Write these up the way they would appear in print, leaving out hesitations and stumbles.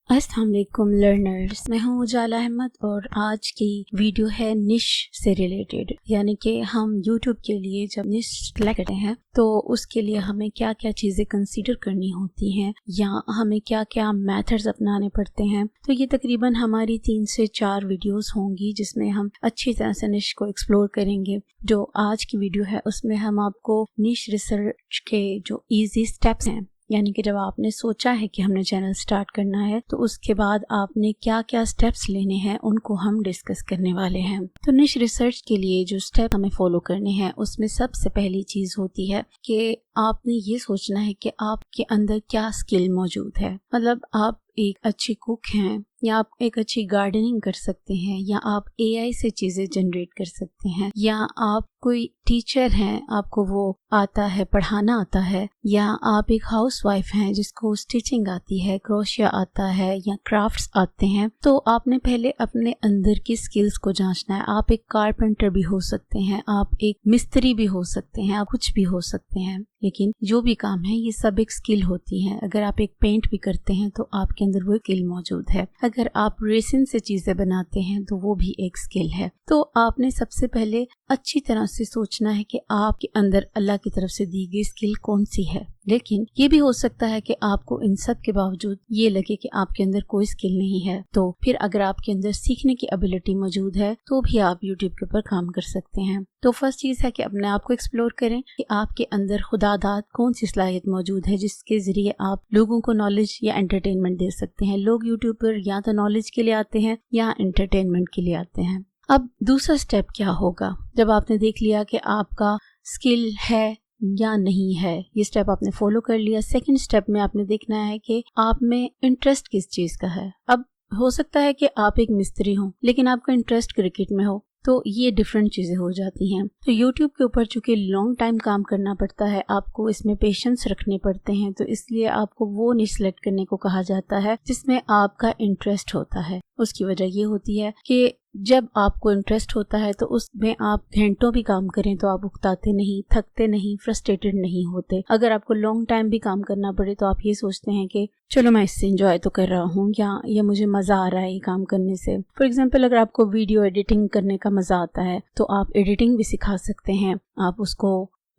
अस्सलाम वालेकुम लर्नर्स, मैं हूँ उजाला अहमद और आज की वीडियो है निश से रिलेटेड। यानी कि हम यूट्यूब के लिए जब निश सेलेक्ट करते हैं तो उसके लिए हमें क्या क्या चीज़ें कंसीडर करनी होती हैं या हमें क्या क्या मेथड्स अपनाने पड़ते हैं। तो ये तकरीबन हमारी 3 से 4 वीडियोस होंगी जिसमें हम अच्छी तरह से निश को एक्सप्लोर करेंगे। जो आज की वीडियो है उसमें हम आपको निश रिसर्च के जो ईजी स्टेप्स हैं, यानी कि जब आपने सोचा है कि हमने चैनल स्टार्ट करना है तो उसके बाद आपने क्या क्या स्टेप्स लेने हैं उनको हम डिस्कस करने वाले हैं। तो निश रिसर्च के लिए जो स्टेप हमें फॉलो करने हैं उसमें सबसे पहली चीज़ होती है कि आपने ये सोचना है कि आपके अंदर क्या स्किल मौजूद है। मतलब आप एक अच्छी कुक हैं या आप एक अच्छी गार्डनिंग कर सकते हैं या आप AI से चीज़ें जनरेट कर सकते हैं या आप कोई टीचर हैं, आपको वो आता है, पढ़ाना आता है, या आप एक हाउसवाइफ हैं जिसको स्टिचिंग आती है, क्रोशिया आता है या क्राफ्ट्स आते हैं। तो आपने पहले अपने अंदर की स्किल्स को जांचना है। आप एक कारपेंटर भी हो सकते हैं, आप एक मिस्त्री भी हो सकते हैं, आप कुछ भी हो सकते हैं, लेकिन जो भी काम है ये सब एक स्किल होती है। अगर आप एक पेंट भी करते हैं तो आपके अंदर वो स्किल मौजूद है। अगर आप रेसिन से चीजें बनाते हैं तो वो भी एक स्किल है। तो आपने सबसे पहले अच्छी तरह से सोचना है कि आपके अंदर अल्लाह की तरफ से दी गई स्किल कौन सी है। लेकिन ये भी हो सकता है कि आपको इन सब के बावजूद ये लगे कि आपके अंदर कोई स्किल नहीं है। तो फिर अगर आपके अंदर सीखने की एबिलिटी मौजूद है तो भी आप यूट्यूब के ऊपर काम कर सकते हैं। तो फर्स्ट चीज़ है कि अपने आप को एक्सप्लोर करें कि आपके अंदर खुदादाद कौन सी सलाहियत मौजूद है जिसके जरिए आप लोगों को नॉलेज या एंटरटेनमेंट दे सकते हैं। लोग यूट्यूब पर या तो नॉलेज के लिए आते हैं या एंटरटेनमेंट के लिए आते हैं। अब दूसरा स्टेप क्या होगा जब आपने देख लिया कि आपका स्किल है या नहीं है, ये स्टेप आपने फॉलो कर लिया। सेकंड स्टेप में आपने देखना है कि आप में इंटरेस्ट किस चीज़ का है। अब हो सकता है कि आप एक मिस्त्री हो लेकिन आपका इंटरेस्ट क्रिकेट में हो, तो ये डिफरेंट चीज़ें हो जाती हैं। तो यूट्यूब के ऊपर चूंकि लॉन्ग टाइम काम करना पड़ता है, आपको इसमें पेशेंस रखने पड़ते हैं, तो इसलिए आपको वो निश सेलेक्ट करने को कहा जाता है जिसमें आपका इंटरेस्ट होता है। उसकी वजह ये होती है कि जब आपको इंटरेस्ट होता है तो उसमें आप घंटों भी काम करें तो आप उकताते नहीं, थकते नहीं, फ्रस्ट्रेटेड नहीं होते। अगर आपको लॉन्ग टाइम भी काम करना पड़े तो आप ये सोचते हैं कि चलो मैं इससे एंजॉय तो कर रहा हूँ या ये मुझे मज़ा आ रहा है ये काम करने से। फॉर एग्जांपल, अगर आपको वीडियो एडिटिंग करने का मज़ा आता है तो आप एडिटिंग भी सिखा सकते हैं। आप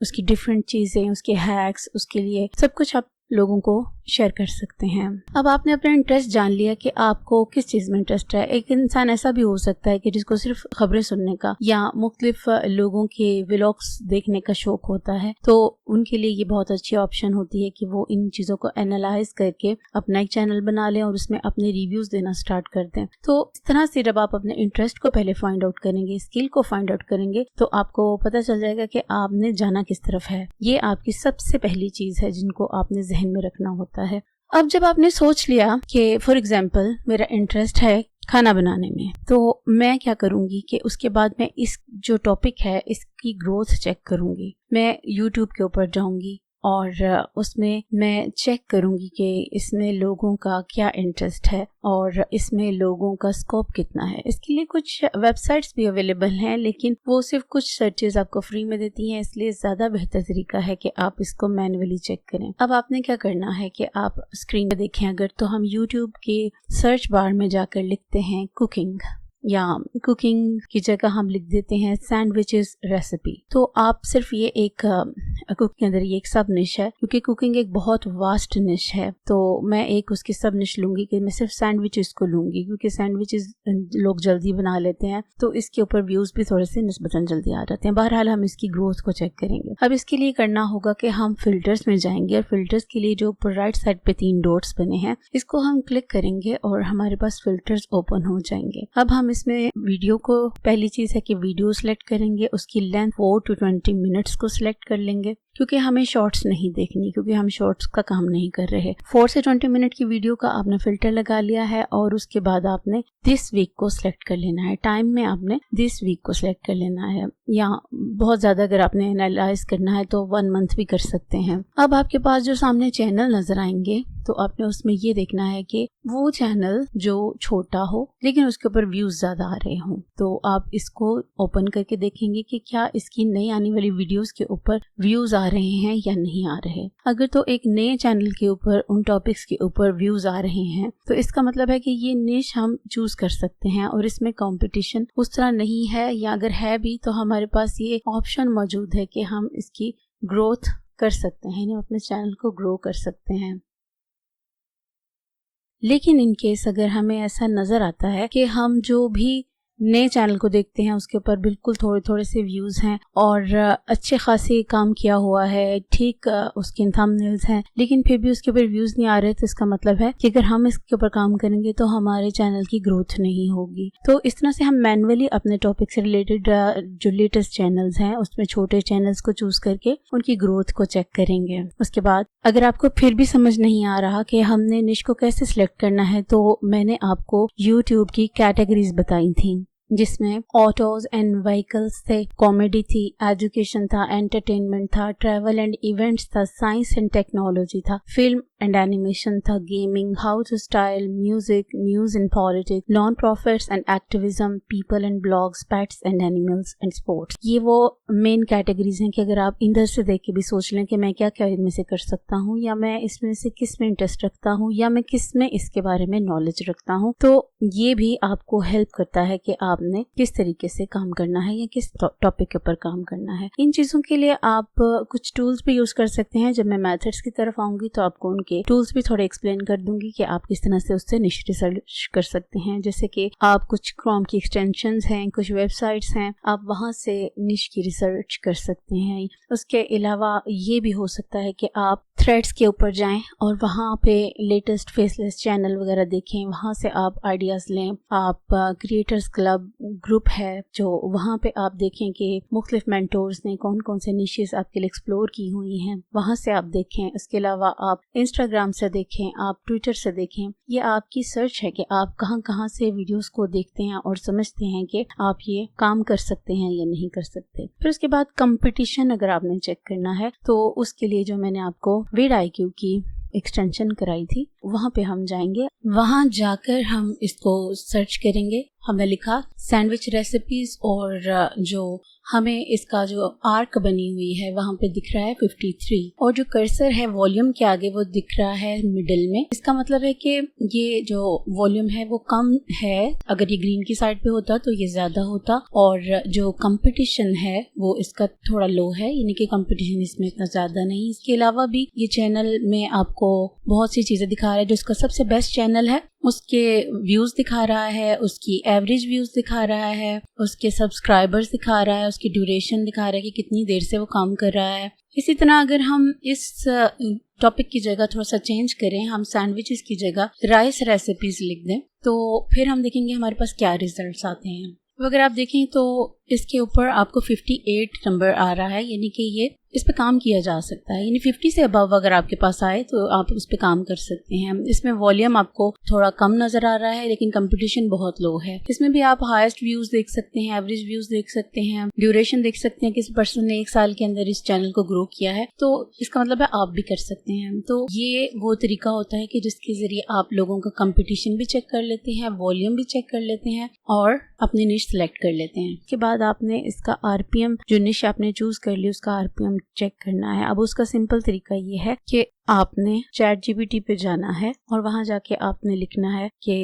उसकी डिफरेंट चीज़ें, उसके हैक्स, उसके लिए सब कुछ आप लोगों को शेयर कर सकते हैं। अब आपने अपना इंटरेस्ट जान लिया कि आपको किस चीज़ में इंटरेस्ट है। एक इंसान ऐसा भी हो सकता है कि जिसको सिर्फ खबरें सुनने का या मुख्तलिफ लोगों के व्लॉग्स देखने का शौक होता है, तो उनके लिए ये बहुत अच्छी ऑप्शन होती है कि वो इन चीज़ों को एनालाइज करके अपना एक चैनल बना लें और उसमें अपने रिव्यूज़ देना स्टार्ट कर दें। तो इस तरह से जब आप अपने इंटरेस्ट को पहले फाइंड आउट करेंगे, स्किल को फाइंड आउट करेंगे, तो आपको पता चल जाएगा कि आपने जाना किस तरफ है। ये आपकी सबसे पहली चीज़ है जिनको आपने ज़हन में रखना होता है। अब जब आपने सोच लिया कि फॉर एग्जांपल मेरा इंटरेस्ट है खाना बनाने में, तो मैं क्या करूंगी कि उसके बाद मैं इस जो टॉपिक है इसकी ग्रोथ चेक करूंगी। मैं यूट्यूब के ऊपर जाऊंगी और उसमें मैं चेक करूंगी कि इसमें लोगों का क्या इंटरेस्ट है और इसमें लोगों का स्कोप कितना है। इसके लिए कुछ वेबसाइट्स भी अवेलेबल हैं, लेकिन वो सिर्फ कुछ सर्चेज आपको फ्री में देती हैं, इसलिए ज़्यादा बेहतर तरीका है कि आप इसको मैन्युअली चेक करें। अब आपने क्या करना है कि आप स्क्रीन पर देखें अगर, तो हम यूट्यूब के सर्च बार में जाकर लिखते हैं कुकिंग, या कुकिंग की जगह हम लिख देते हैं सैंडविचेस रेसिपी। तो आप सिर्फ ये एक कुकिंग के अंदर ये एक सब निश है, क्योंकि कुकिंग एक बहुत वास्ट निश है। तो मैं एक उसकी सब निश लूंगी कि मैं सिर्फ सैंडविचेस को लूंगी, क्योंकि सैंडविचेस लोग जल्दी बना लेते हैं तो इसके ऊपर व्यूज भी थोड़े से निस्बतन जल्दी आ जाते हैं। बहरहाल हम इसकी ग्रोथ को चेक करेंगे। अब इसके लिए करना होगा कि हम फिल्टर्स में जाएंगे और फिल्टर्स के लिए जो ऊपर राइट साइड पे 3 डॉट्स बने हैं इसको हम क्लिक करेंगे और हमारे पास फिल्टर्स ओपन हो जाएंगे। अब हम इसमें वीडियो को, पहली चीज है कि वीडियो सिलेक्ट करेंगे, उसकी लेंथ 4 to 20 मिनट्स को सिलेक्ट कर लेंगे, क्योंकि हमें शॉर्ट्स नहीं देखनी, क्योंकि हम शॉर्ट्स का काम नहीं कर रहे। 4 से 20 मिनट की वीडियो का आपने फिल्टर लगा लिया है और उसके बाद आपने दिस वीक को सिलेक्ट कर लेना है। टाइम में आपने दिस वीक को सिलेक्ट कर लेना है, या बहुत ज्यादा अगर आपने एनालाइज करना है तो 1 मंथ भी कर सकते हैं। अब आपके पास जो सामने चैनल नजर आएंगे तो आपने उसमें ये देखना है कि वो चैनल जो छोटा हो लेकिन उसके ऊपर व्यूज ज्यादा आ रहे हों। तो आप इसको ओपन करके देखेंगे कि क्या इसकी नई आने वाली वीडियोस के ऊपर व्यूज आ रहे हैं या नहीं आ रहे। अगर तो एक नए चैनल के ऊपर उन टॉपिक्स के ऊपर व्यूज आ रहे हैं तो इसका मतलब है कि ये निश हम चूज कर सकते हैं और इसमें कंपटीशन उस तरह नहीं है, या अगर है भी तो हमारे पास ये ऑप्शन मौजूद है कि हम इसकी ग्रोथ कर सकते हैं, यानी अपने चैनल को ग्रो कर सकते हैं। लेकिन इन केस अगर हमें ऐसा नजर आता है कि हम जो भी नए चैनल को देखते हैं उसके ऊपर बिल्कुल थोड़े थोड़े से व्यूज हैं और अच्छे खासे काम किया हुआ है, ठीक उसके थंबनेल्स हैं, लेकिन फिर भी उसके ऊपर व्यूज नहीं आ रहे, तो इसका मतलब है कि अगर हम इसके ऊपर काम करेंगे तो हमारे चैनल की ग्रोथ नहीं होगी। तो इस तरह से हम मैनुअली अपने टॉपिक से रिलेटेड जो लेटेस्ट चैनल्स हैं उसमें छोटे चैनल्स को चूज करके उनकी ग्रोथ को चेक करेंगे। उसके बाद अगर आपको फिर भी समझ नहीं आ रहा कि हमने निश को कैसे सिलेक्ट करना है, तो मैंने आपको यूट्यूब की कैटेगरीज बताई थी जिसमें ऑटोज एंड व्हीकल्स थे, कॉमेडी थी, एजुकेशन था, एंटरटेनमेंट था, ट्रैवल एंड इवेंट्स था, साइंस एंड टेक्नोलॉजी था, फिल्म एंड एनिमेशन था, gaming, house style, music, news and politics, non profits and activism, people and blogs, pets and animals and sports. ये वो main categories हैं कि अगर आप इधर से देख के भी सोच लें कि मैं क्या क्या इनमें से कर सकता हूँ, या मैं इसमें से किस में इंटरेस्ट रखता हूँ, या मैं किस में इसके बारे में नॉलेज रखता हूँ, तो ये भी आपको हेल्प करता है कि आपने किस तरीके से काम करना है या किस टॉपिक के ऊपर काम करना है। इन चीजों के लिए आप कुछ टूल्स भी यूज कर सकते हैं। जब मैं मेथड्स की तरफ आऊंगी तो आपको उनके टूल्स भी थोड़े एक्सप्लेन कर दूंगी कि आप किस तरह से उससे निश रिसर्च कर सकते हैं। जैसे कि आप कुछ क्रोम की एक्सटेंशंस हैं, कुछ वेबसाइट्स हैं, आप वहां से निश की रिसर्च कर सकते हैं। उसके अलावा ये भी हो सकता है कि आप थ्रेड्स के ऊपर जाएं और वहां पे लेटेस्ट फेसलेस चैनल वगैरह देखें, वहां से आप आइडियाज लें। आप क्रिएटर्स क्लब ग्रुप है जो वहाँ पे आप देखें कि मुख्तलिफ मेंटोर्स ने कौन कौन से निशेस आपके लिए एक्सप्लोर की हुई हैं, वहाँ से आप देखें। इसके अलावा आप इंस्टाग्राम से देखें, आप ट्विटर से देखें। ये आपकी सर्च है कि आप कहाँ कहाँ से वीडियोस को देखते हैं और समझते हैं कि आप ये काम कर सकते हैं या नहीं कर सकते। फिर उसके बाद कंपटीशन अगर आपने चेक करना है तो उसके लिए जो मैंने आपको VidIQ की एक्सटेंशन कराई थी वहाँ पे हम जाएंगे। वहाँ जाकर हम इसको सर्च करेंगे। हमने लिखा सैंडविच रेसिपीज और जो हमें इसका जो आर्क बनी हुई है वहाँ पे दिख रहा है 53 और जो कर्सर है वॉल्यूम के आगे वो दिख रहा है मिडिल में। इसका मतलब है कि ये जो वॉल्यूम है वो कम है। अगर ये ग्रीन की साइड पे होता तो ये ज्यादा होता, और जो कंपटीशन है वो इसका थोड़ा लो है, यानी कि कंपटीशन इसमें इतना ज्यादा नहीं। इसके अलावा भी ये चैनल में आपको बहुत सी चीजें दिखा रहा है। जो इसका सबसे बेस्ट चैनल है उसके व्यूज दिखा रहा है, उसकी एवरेज व्यूज दिखा रहा है, उसके सब्सक्राइबर्स दिखा रहा है, उसकी ड्यूरेशन दिखा रहा है कि कितनी देर से वो काम कर रहा है। इसी तरह अगर हम इस टॉपिक की जगह थोड़ा सा चेंज करें, हम सैंडविचेस की जगह राइस रेसिपीज लिख दें, तो फिर हम देखेंगे हमारे पास क्या रिजल्ट्स आते हैं। तो अगर आप देखें तो इसके ऊपर आपको 58 नंबर आ रहा है, यानी कि ये इस पे काम किया जा सकता है। यानी 50 से अबव अगर आपके पास आए तो आप उस पे काम कर सकते हैं। इसमें वॉल्यूम आपको थोड़ा कम नजर आ रहा है लेकिन कंपटीशन बहुत लो है। इसमें भी आप हाईएस्ट व्यूज देख सकते हैं, एवरेज व्यूज देख सकते हैं, ड्यूरेशन देख सकते हैं, किसी पर्सन ने 1 साल के अंदर इस चैनल को ग्रो किया है, तो इसका मतलब है आप भी कर सकते हैं। तो ये वो तरीका होता है कि जिसके जरिए आप लोगों का कंपटीशन भी चेक कर लेते हैं, वॉल्यूम भी चेक कर लेते हैं और अपनी निश सिलेक्ट कर लेते हैं। उसके बाद आपने इसका RPM, जो निश आपने चूज कर ली उसका RPM चेक करना है। अब उसका सिंपल तरीका ये है कि आपने ChatGPT पे जाना है और वहां जाके आपने लिखना है कि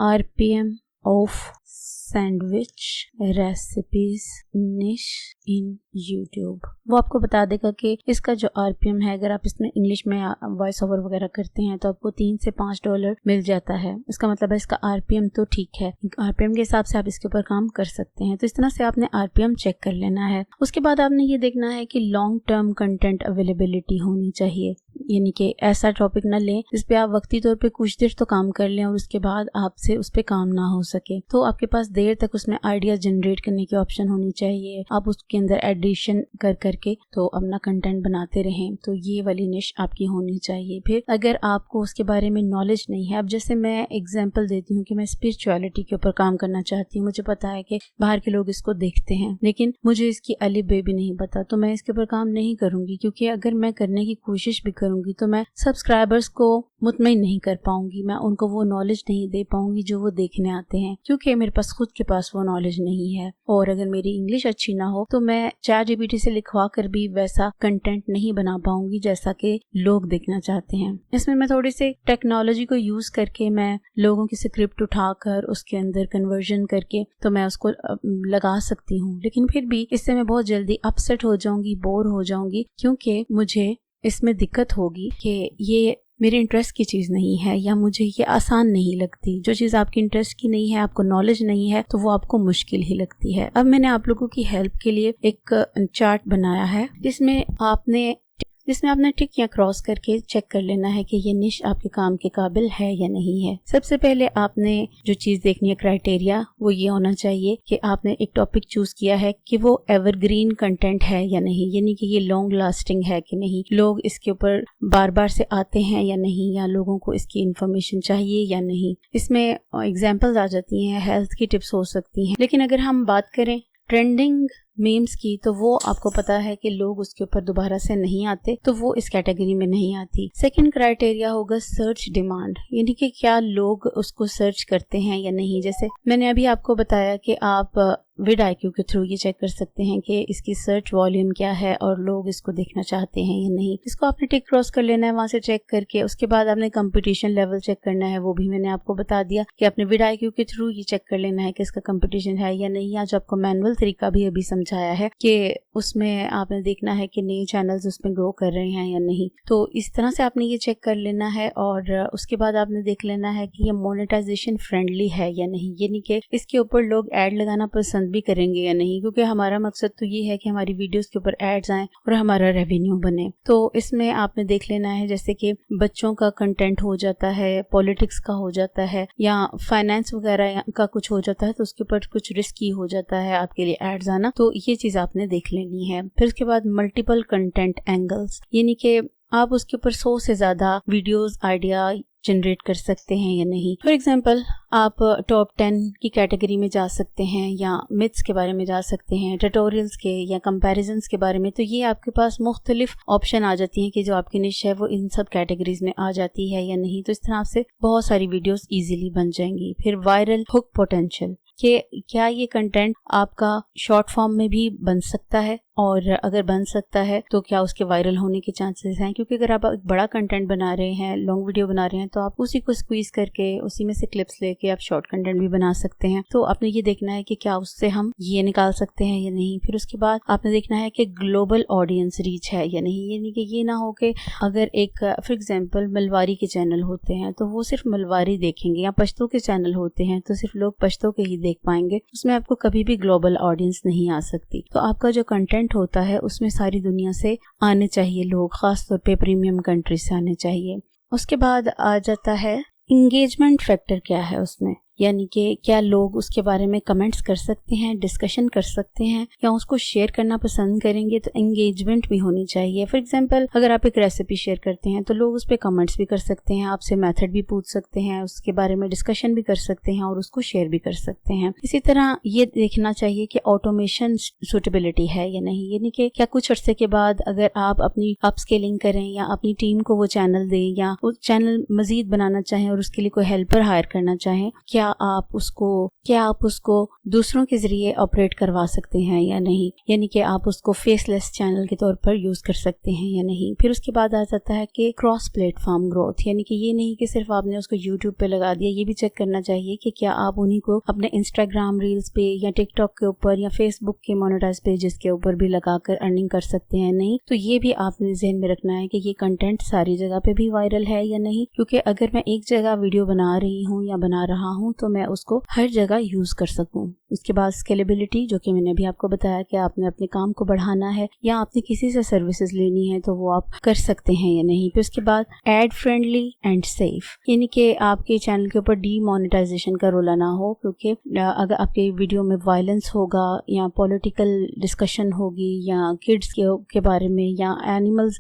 RPM ऑफ सैंडविच रेसिपीज निश इन यूट्यूब। वो आपको बता देगा कि इसका जो RPM है, अगर आप इसमें इंग्लिश में वॉइस ओवर वगैरह करते हैं तो आपको $3 से $5 मिल जाता है। इसका मतलब है इसका RPM तो ठीक है, RPM के हिसाब से आप इसके ऊपर काम कर सकते हैं। तो इस तरह से आपने RPM चेक कर लेना है। उसके बाद आपने ये देखना है कि लॉन्ग टर्म कंटेंट अवेलेबिलिटी होनी चाहिए, यानी कि ऐसा टॉपिक न लें जिस पे आप वक्ती तौर पे कुछ देर तो काम कर लें और उसके बाद आपसे उस पे काम ना हो सके। तो आपके पास देर तक उसमें आइडिया जनरेट करने की ऑप्शन होनी चाहिए। आप उसके अंदर एडिशन कर करके तो अपना कंटेंट बनाते रहें। तो ये वाली निश आपकी होनी चाहिए। फिर अगर आपको उसके बारे में नॉलेज नहीं है, अब जैसे मैं एग्जांपल देती हूँ कि मैं स्पिरिचुअलिटी के ऊपर काम करना चाहती हूँ, मुझे पता है कि बाहर के लोग इसको देखते हैं लेकिन मुझे इसकी अली बे भी नहीं पता, तो मैं इसके ऊपर काम नहीं करूंगी, क्योंकि अगर मैं करने की कोशिश भी करूँगी तो मैं सब्सक्राइबर्स को मुतमईन नहीं कर पाऊंगी, मैं उनको वो नॉलेज नहीं दे पाऊंगी जो वो देखने आते हैं, क्योंकि मेरे पास खुद के पास वो नॉलेज नहीं है। और अगर मेरी इंग्लिश अच्छी ना हो तो मैं ChatGPT से लिखवा कर भी वैसा कंटेंट नहीं बना पाऊंगी जैसा कि लोग देखना चाहते हैं। इसमें मैं थोड़ी सी टेक्नोलॉजी को यूज करके मैं लोगों की स्क्रिप्ट उठाकर उसके अंदर कन्वर्जन करके तो मैं उसको लगा सकती हूँ, लेकिन फिर भी इससे मैं बहुत जल्दी अपसेट हो जाऊंगी, बोर हो जाऊंगी, क्योंकि मुझे इसमें दिक्कत होगी कि ये मेरे इंटरेस्ट की चीज़ नहीं है या मुझे ये आसान नहीं लगती। जो चीज़ आपकी इंटरेस्ट की नहीं है, आपको नॉलेज नहीं है, तो वो आपको मुश्किल ही लगती है। अब मैंने आप लोगों की हेल्प के लिए एक चार्ट बनाया है जिसमें आपने टिक या क्रॉस करके चेक कर लेना है कि ये निश आपके काम के काबिल है या नहीं है। सबसे पहले आपने जो चीज़ देखनी है, क्राइटेरिया, वो ये होना चाहिए कि आपने एक टॉपिक चूज किया है कि वो एवरग्रीन कंटेंट है या नहीं, यानी कि ये लॉन्ग लास्टिंग है कि नहीं, लोग इसके ऊपर बार बार से आते हैं या नहीं, या लोगों को इसकी इंफॉर्मेशन चाहिए या नहीं। इसमें एग्जाम्पल्स आ जाती हैं, हेल्थ की टिप्स हो सकती हैं। लेकिन अगर हम बात करें ट्रेंडिंग मीम्स की, तो वो आपको पता है कि लोग उसके ऊपर दोबारा से नहीं आते, तो वो इस कैटेगरी में नहीं आती। सेकंड क्राइटेरिया होगा सर्च डिमांड, यानी कि क्या लोग उसको सर्च करते हैं या नहीं। जैसे मैंने अभी आपको बताया कि आप vidIQ के थ्रू ये चेक कर सकते हैं कि इसकी सर्च वॉल्यूम क्या है और लोग इसको देखना चाहते हैं या नहीं। इसको आपने टिक क्रॉस कर लेना है वहां से चेक करके। उसके बाद आपने कंपटीशन लेवल चेक करना है, वो भी मैंने आपको बता दिया कि आपने vidIQ के थ्रू ये चेक कर लेना है कि इसका कंपटीशन है या नहीं। आज आपको मैनुअल तरीका भी अभी समझाया है कि उसमें आपने देखना है कि नए चैनल्स उसमें ग्रो कर रहे हैं या नहीं। तो इस तरह से आपने ये चेक कर लेना है और उसके बाद आपने देख लेना है कि ये मोनेटाइजेशन फ्रेंडली है या नहीं, यानी कि इसके ऊपर लोग ऐड लगाना पसंद भी करेंगे या नहीं, क्योंकि हमारा मकसद तो ये है कि हमारी वीडियोस के ऊपर एड्स आएं और हमारा रेवेन्यू बने। तो इसमें आपने देख लेना है जैसे कि बच्चों का कंटेंट हो जाता है, पॉलिटिक्स का हो जाता है, या फाइनेंस वगैरह का कुछ हो जाता है, तो उसके ऊपर कुछ रिस्की हो जाता है आपके लिए एड्स आना। तो ये चीज आपने देख लेनी है। फिर उसके बाद मल्टीपल कंटेंट एंगल्स, यानी कि आप उसके ऊपर 100 से ज्यादा वीडियोस आइडिया जनरेट कर सकते हैं या नहीं। फॉर एग्जांपल आप टॉप 10 की कैटेगरी में जा सकते हैं, या मिथ्स के बारे में जा सकते हैं, ट्यूटोरियल्स के या कंपैरिजन्स के बारे में। तो ये आपके पास मुख्तलिफ ऑप्शन आ जाती हैं कि जो आपकी निश है वो इन सब कैटेगरीज में आ जाती है या नहीं। तो इस तरह से बहुत सारी वीडियोस इजीली बन जाएंगी। फिर वायरल हुक पोटेंशियल, कि क्या ये कंटेंट आपका शॉर्ट फॉर्म में भी बन सकता है, और अगर बन सकता है तो क्या उसके वायरल होने के चांसेस हैं। क्योंकि अगर आप एक बड़ा कंटेंट बना रहे हैं, लॉन्ग वीडियो बना रहे हैं, तो आप उसी को स्क्वीज करके उसी में से क्लिप्स लेके आप शॉर्ट कंटेंट भी बना सकते हैं। तो आपने ये देखना है कि क्या उससे हम ये निकाल सकते हैं या नहीं। फिर उसके बाद आपने देखना है कि ग्लोबल ऑडियंस रीच है या नहीं, यानी कि ये ना हो कि अगर एक फॉर एग्जाम्पल मलवारी के चैनल होते हैं तो वो सिर्फ मलवारी देखेंगे, या पश्तो के चैनल होते हैं तो सिर्फ लोग पश्तो के ही देख पाएंगे, उसमें आपको कभी भी ग्लोबल ऑडियंस नहीं आ सकती। तो आपका जो कंटेंट होता है उसमें सारी दुनिया से आने चाहिए लोग, खासतौर पे प्रीमियम कंट्री से आने चाहिए। उसके बाद आ जाता है इंगेजमेंट फैक्टर, क्या है उसमें, यानी कि क्या लोग उसके बारे में कमेंट्स कर सकते हैं, डिस्कशन कर सकते हैं, या उसको शेयर करना पसंद करेंगे। तो एंगेजमेंट भी होनी चाहिए। फॉर एग्जांपल अगर आप एक रेसिपी शेयर करते हैं तो लोग उस पर कमेंट्स भी कर सकते हैं, आपसे मेथड भी पूछ सकते हैं, उसके बारे में डिस्कशन भी कर सकते हैं और उसको शेयर भी कर सकते हैं। इसी तरह ये देखना चाहिए कि ऑटोमेशन सूटेबिलिटी है या नहीं, यानी कि क्या कुछ अर्से के बाद अगर आप अपनी अपस्केलिंग करें या अपनी टीम को वो चैनल दें या वो चैनल मजीद बनाना चाहें और उसके लिए कोई हेल्पर हायर करना चाहें, क्या आप उसको दूसरों के जरिए ऑपरेट करवा सकते हैं या नहीं, यानी कि आप उसको फेसलेस चैनल के तौर पर यूज कर सकते हैं या नहीं। फिर उसके बाद आ जाता है कि क्रॉस प्लेटफॉर्म ग्रोथ, यानी कि ये नहीं कि सिर्फ आपने उसको यूट्यूब पे लगा दिया, ये भी चेक करना चाहिए कि क्या आप उन्हीं को अपने इंस्टाग्राम रील्स पे या टिकटॉक के ऊपर या फेसबुक के मोनेटाइज पेजेस के ऊपर भी लगाकर अर्निंग कर सकते हैं नहीं। तो ये भी आपने ज़हन में रखना है कि ये कंटेंट सारी जगह पे भी वायरल है या नहीं, क्योंकि अगर मैं एक जगह वीडियो बना रही हूँ या बना रहा हूँ तो मैं उसको हर जगह यूज कर सकूं। उसके बाद स्केलेबिलिटी, जो कि मैंने अभी आपको बताया कि आपने अपने काम को बढ़ाना है या आपने किसी से सर्विसेज लेनी है तो वो आप कर सकते हैं या नहीं। फिर उसके बाद एड फ्रेंडली एंड सेफ, यानी कि आपके चैनल के ऊपर डीमोनेटाइजेशन का रोला ना हो, क्योंकि अगर आपके वीडियो में वायलेंस होगा या पॉलिटिकल डिस्कशन होगी या किड्स के बारे में या एनिमल्स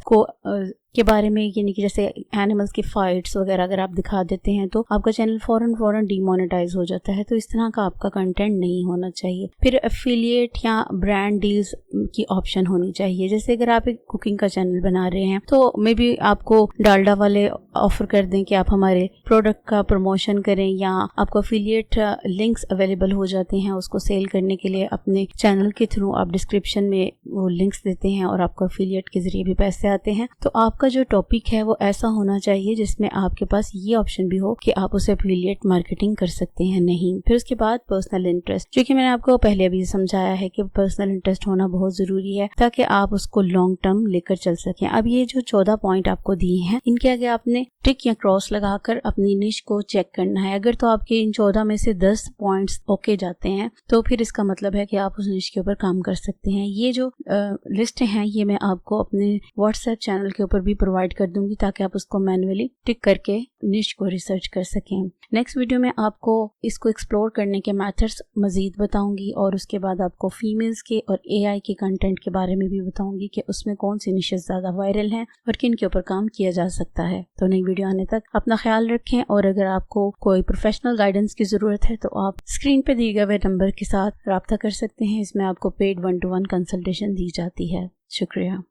के बारे में, यानी कि जैसे एनिमल्स की फाइट्स वगैरह अगर आप दिखा देते हैं तो आपका चैनल फौरन डीमोनेटाइज हो जाता है। तो इस तरह का आपका कंटेंट नहीं नहीं होना चाहिए। फिर एफिलिएट या ब्रांड डील्स की ऑप्शन होनी चाहिए। जैसे अगर आप एक कुकिंग का चैनल बना रहे हैं तो मे बी आपको डालडा वाले ऑफर कर दें कि आप हमारे प्रोडक्ट का प्रमोशन करें, या आपको एफिलिएट लिंक्स अवेलेबल हो जाते हैं उसको सेल करने के लिए। अपने चैनल के थ्रू आप डिस्क्रिप्शन में वो लिंक्स देते हैं और आपको एफिलिएट के जरिए भी पैसे आते हैं। तो आपका जो टॉपिक है वो ऐसा होना चाहिए जिसमें आपके पास ये ऑप्शन भी हो कि आप उसे एफिलिएट मार्केटिंग कर सकते हैं। नहीं, फिर उसके बाद पर्सनल इंटरेस्ट, जो कि मैंने आपको पहले भी समझाया है कि पर्सनल इंटरेस्ट होना बहुत जरूरी है ताकि आप उसको लॉन्ग टर्म लेकर चल सकें। अब ये जो 14 पॉइंट आपको दिए हैं, इनके आगे आपने टिक या क्रॉस लगाकर अपनी निश को चेक करना है। अगर तो आपके इन 14 में से 10 पॉइंट्स ओके जाते हैं तो फिर इसका मतलब है कि आप उस निश के ऊपर काम कर सकते हैं। ये जो लिस्ट हैं ये मैं आपको अपने व्हाट्सएप चैनल के ऊपर भी प्रोवाइड कर दूंगी ताकि आप उसको मैन्युअली टिक करके निश को रिसर्च कर सकें। नेक्स्ट वीडियो में आपको इसको एक्सप्लोर करने के मेथड्स मजीद बताऊंगी और उसके बाद आपको फीमेल्स के और एआई के कंटेंट के बारे में भी बताऊंगी कि उसमें कौन सी निशेस ज़्यादा वायरल हैं और किन के ऊपर काम किया जा सकता है। तो नई वीडियो आने तक अपना ख्याल रखें, और अगर आपको कोई प्रोफेशनल गाइडेंस की ज़रूरत है तो आप स्क्रीन पर दिए गए नंबर के साथ रब्ता कर सकते हैं। इसमें आपको पेड 1-to-1 कंसल्टेशन दी जाती है। शुक्रिया।